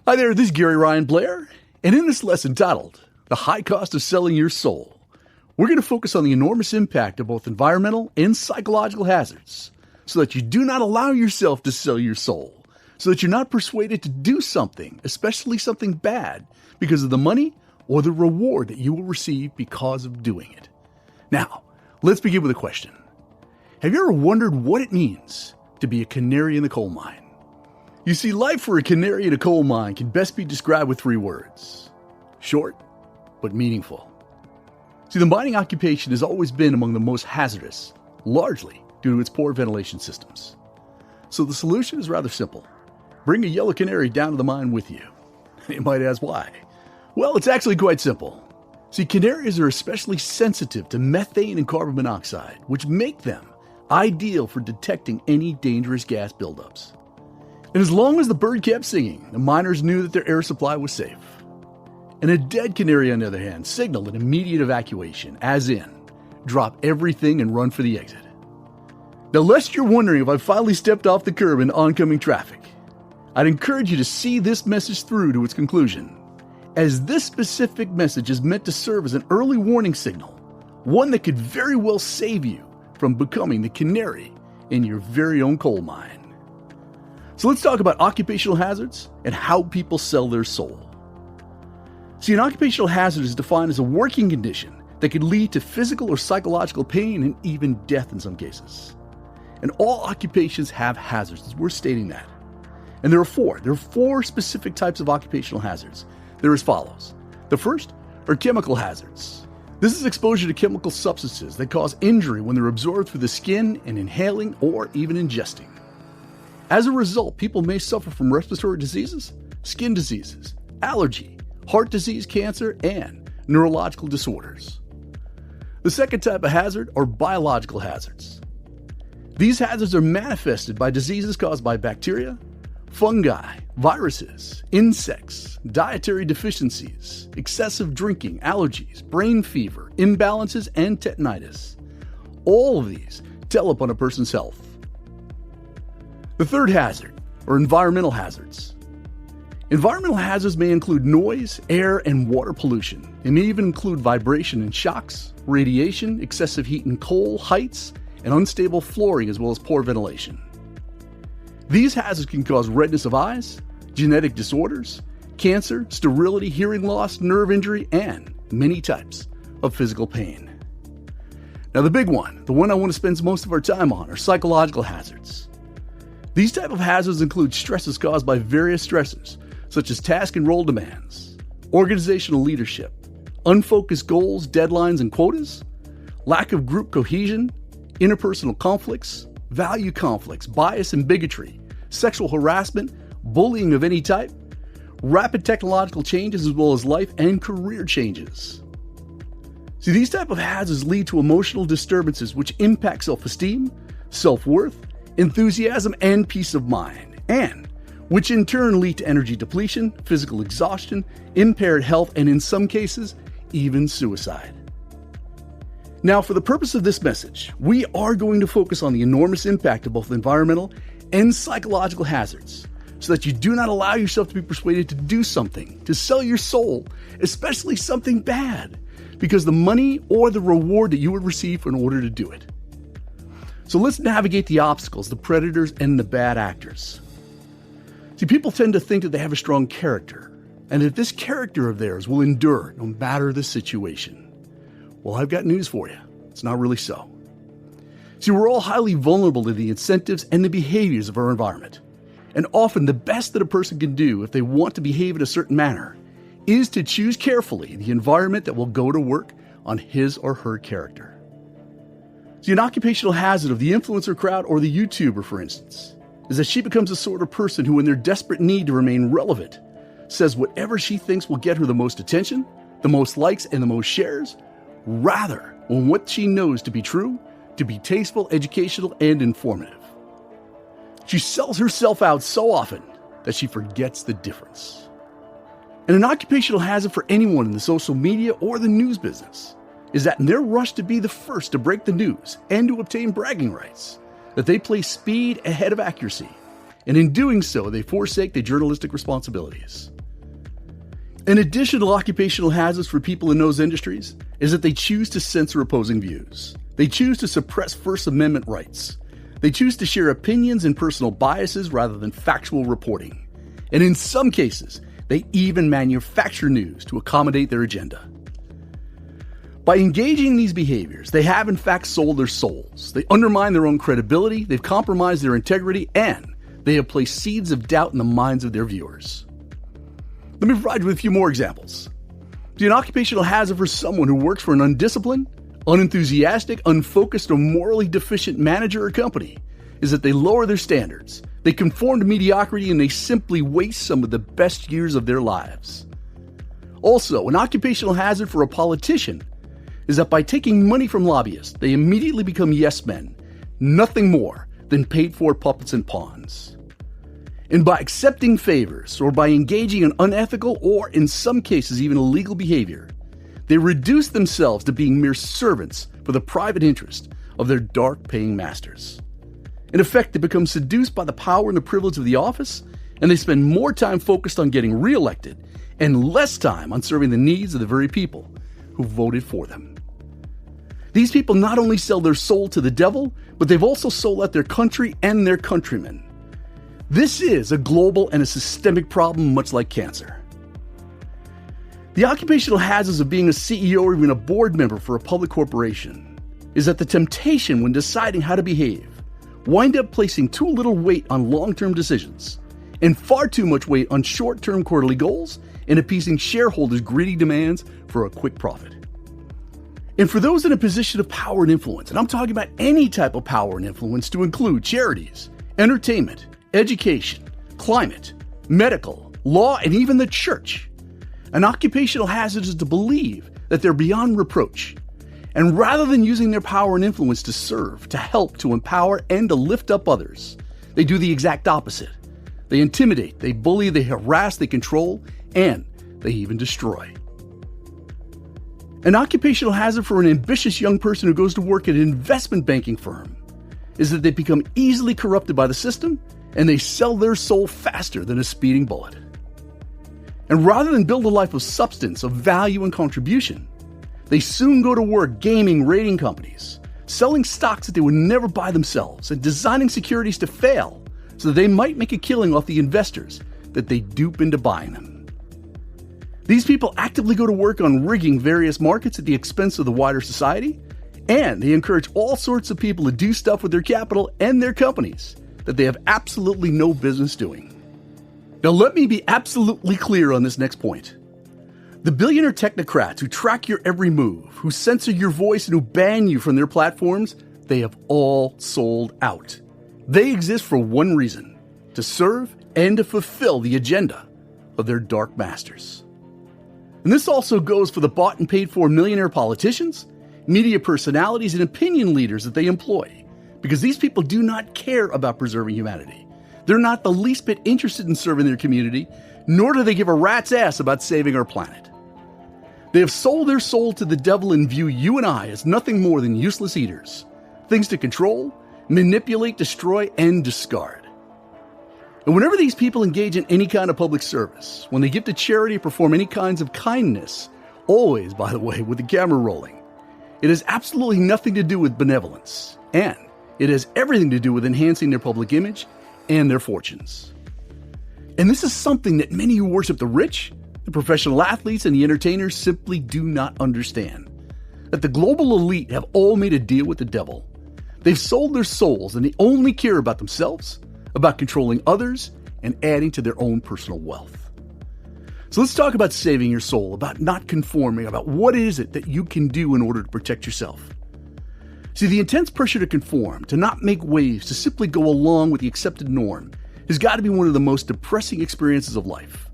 Hi there, this is Gary Ryan Blair, and in this lesson titled, The High Cost of Selling Your Soul, we're going to focus on the enormous impact of both environmental and psychological hazards, so that you do not allow yourself to sell your soul, so that you're not persuaded to do something, especially something bad, because of the money or the reward that you will receive because of doing it. Now, let's begin with a question. Have you ever wondered what it means to be a canary in the coal mine? You see, life for a canary in a coal mine can best be described with 3 words. Short, but meaningful. See, the mining occupation has always been among the most hazardous, largely due to its poor ventilation systems. So the solution is rather simple. Bring a yellow canary down to the mine with you. You might ask why. Well, it's actually quite simple. See, canaries are especially sensitive to methane and carbon monoxide, which make them ideal for detecting any dangerous gas buildups. And as long as the bird kept singing, the miners knew that their air supply was safe. And a dead canary, on the other hand, signaled an immediate evacuation, as in, drop everything and run for the exit. Now, lest you're wondering if I finally stepped off the curb in oncoming traffic, I'd encourage you to see this message through to its conclusion, as this specific message is meant to serve as an early warning signal, one that could very well save you from becoming the canary in your very own coal mine. So let's talk about occupational hazards and how people sell their soul. See, an occupational hazard is defined as a working condition that could lead to physical or psychological pain and even death in some cases. And all occupations have hazards, as we're stating that. And there are 4. There are 4 specific types of occupational hazards. They're as follows. The first are chemical hazards. This is exposure to chemical substances that cause injury when they're absorbed through the skin and inhaling or even ingesting. As a result, people may suffer from respiratory diseases, skin diseases, allergy, heart disease, cancer, and neurological disorders. The second type of hazard are biological hazards. These hazards are manifested by diseases caused by bacteria, fungi, viruses, insects, dietary deficiencies, excessive drinking, allergies, brain fever, imbalances, and tetanitis. All of these tell upon a person's health. The third hazard are environmental hazards. Environmental hazards may include noise, air, and water pollution. It may even include vibration and shocks, radiation, excessive heat and cold, heights, and unstable flooring, as well as poor ventilation. These hazards can cause redness of eyes, genetic disorders, cancer, sterility, hearing loss, nerve injury, and many types of physical pain. Now the big one, the one I want to spend most of our time on, are psychological hazards. These type of hazards include stresses caused by various stressors, such as task and role demands, organizational leadership, unfocused goals, deadlines, and quotas, lack of group cohesion, interpersonal conflicts, value conflicts, bias and bigotry, sexual harassment, bullying of any type, rapid technological changes, as well as life and career changes. See, these type of hazards lead to emotional disturbances which impact self-esteem, self-worth, enthusiasm, and peace of mind, and which in turn lead to energy depletion, physical exhaustion, impaired health, and in some cases, even suicide. Now, for the purpose of this message, we are going to focus on the enormous impact of both environmental and psychological hazards, so that you do not allow yourself to be persuaded to do something, to sell your soul, especially something bad, because the money or the reward that you would receive in order to do it. So let's navigate the obstacles, the predators, and the bad actors. See, people tend to think that they have a strong character, and that this character of theirs will endure no matter the situation. Well, I've got news for you. It's not really so. See, we're all highly vulnerable to the incentives and the behaviors of our environment. And often the best that a person can do if they want to behave in a certain manner is to choose carefully the environment that will go to work on his or her character. See, an occupational hazard of the influencer crowd or the YouTuber, for instance, is that she becomes the sort of person who, in their desperate need to remain relevant, says whatever she thinks will get her the most attention, the most likes, and the most shares, rather than what she knows to be true, to be tasteful, educational, and informative. She sells herself out so often that she forgets the difference. And an occupational hazard for anyone in the social media or the news business is that in their rush to be the first to break the news and to obtain bragging rights, that they place speed ahead of accuracy and in doing so, they forsake their journalistic responsibilities. An additional occupational hazard for people in those industries is that they choose to censor opposing views. They choose to suppress First Amendment rights. They choose to share opinions and personal biases rather than factual reporting. And in some cases, they even manufacture news to accommodate their agenda. By engaging in these behaviors, they have in fact sold their souls. They undermine their own credibility, they've compromised their integrity, and they have placed seeds of doubt in the minds of their viewers. Let me provide you with a few more examples. See, an occupational hazard for someone who works for an undisciplined, unenthusiastic, unfocused, or morally deficient manager or company is that they lower their standards, they conform to mediocrity, and they simply waste some of the best years of their lives. Also, an occupational hazard for a politician is that by taking money from lobbyists, they immediately become yes men, nothing more than paid-for puppets and pawns. And by accepting favors or by engaging in unethical or, in some cases, even illegal behavior, they reduce themselves to being mere servants for the private interest of their dark-paying masters. In effect, they become seduced by the power and the privilege of the office, and they spend more time focused on getting reelected and less time on serving the needs of the very people who voted for them. These people not only sell their soul to the devil, but they've also sold out their country and their countrymen. This is a global and a systemic problem, much like cancer. The occupational hazards of being a CEO or even a board member for a public corporation is that the temptation when deciding how to behave wind up placing too little weight on long-term decisions and far too much weight on short-term quarterly goals and appeasing shareholders' greedy demands for a quick profit. And for those in a position of power and influence, and I'm talking about any type of power and influence to include charities, entertainment, education, climate, medical, law, and even the church, an occupational hazard is to believe that they're beyond reproach. And rather than using their power and influence to serve, to help, to empower, and to lift up others, they do the exact opposite. They intimidate, they bully, they harass, they control, and they even destroy. An occupational hazard for an ambitious young person who goes to work at an investment banking firm is that they become easily corrupted by the system and they sell their soul faster than a speeding bullet. And rather than build a life of substance, of value and contribution, they soon go to work gaming rating companies, selling stocks that they would never buy themselves, and designing securities to fail so that they might make a killing off the investors that they dupe into buying them. These people actively go to work on rigging various markets at the expense of the wider society, and they encourage all sorts of people to do stuff with their capital and their companies that they have absolutely no business doing. Now let me be absolutely clear on this next point. The billionaire technocrats who track your every move, who censor your voice and who ban you from their platforms, they have all sold out. They exist for one reason: to serve and to fulfill the agenda of their dark masters. And this also goes for the bought and paid for millionaire politicians, media personalities, and opinion leaders that they employ, because these people do not care about preserving humanity. They're not the least bit interested in serving their community, nor do they give a rat's ass about saving our planet. They have sold their soul to the devil and view you and I as nothing more than useless eaters, things to control, manipulate, destroy, and discard. And whenever these people engage in any kind of public service, when they give to charity or perform any kinds of kindness, always, by the way, with the camera rolling, it has absolutely nothing to do with benevolence, and it has everything to do with enhancing their public image and their fortunes. And this is something that many who worship the rich, the professional athletes, and the entertainers simply do not understand. That the global elite have all made a deal with the devil. They've sold their souls and they only care about themselves, about controlling others, and adding to their own personal wealth. So let's talk about saving your soul, about not conforming, about what is it that you can do in order to protect yourself. See, the intense pressure to conform, to not make waves, to simply go along with the accepted norm has got to be one of the most depressing experiences of life.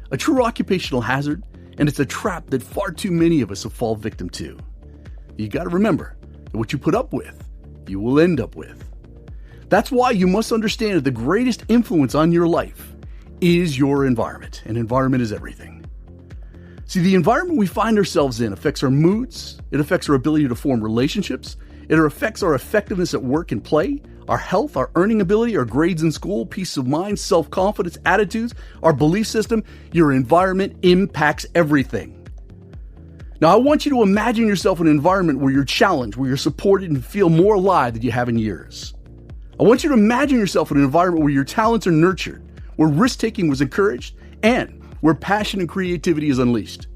A true occupational hazard, and it's a trap that far too many of us have fallen victim to. You got to remember that what you put up with, you will end up with. That's why you must understand that the greatest influence on your life is your environment, and environment is everything. See, the environment we find ourselves in affects our moods, it affects our ability to form relationships, it affects our effectiveness at work and play, Our health, our earning ability, our grades in school, peace of mind, self-confidence, attitudes, our belief system, your environment impacts everything. Now, I want you to imagine yourself in an environment where you're challenged, where you're supported and feel more alive than you have in years. I want you to imagine yourself in an environment where your talents are nurtured, where risk-taking was encouraged, and where passion and creativity is unleashed.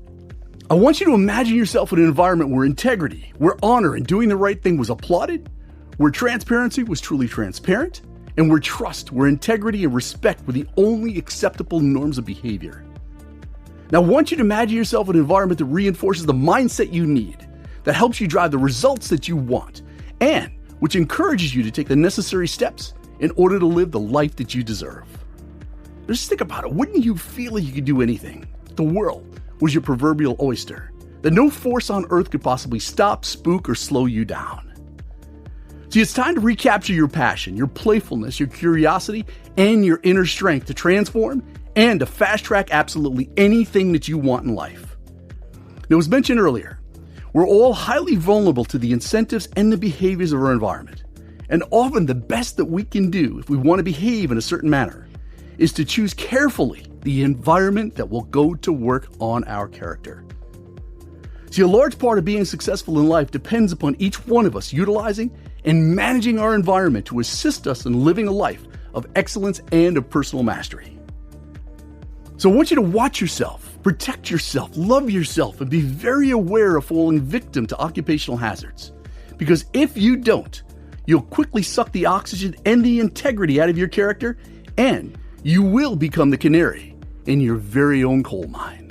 I want you to imagine yourself in an environment where integrity, where honor and doing the right thing was applauded, where transparency was truly transparent, and where trust, where integrity and respect were the only acceptable norms of behavior. Now, I want you to imagine yourself in an environment that reinforces the mindset you need, that helps you drive the results that you want, and which encourages you to take the necessary steps in order to live the life that you deserve. Just think about it. Wouldn't you feel like you could do anything? The world was your proverbial oyster, that no force on earth could possibly stop, spook, or slow you down. See, it's time to recapture your passion, your playfulness, your curiosity, and your inner strength to transform and to fast-track absolutely anything that you want in life. Now, as mentioned earlier, we're all highly vulnerable to the incentives and the behaviors of our environment. And often the best that we can do if we want to behave in a certain manner is to choose carefully the environment that will go to work on our character. See, a large part of being successful in life depends upon each one of us utilizing and managing our environment to assist us in living a life of excellence and of personal mastery. So I want you to watch yourself, protect yourself, love yourself, and be very aware of falling victim to occupational hazards. Because if you don't, you'll quickly suck the oxygen and the integrity out of your character, and you will become the canary in your very own coal mine.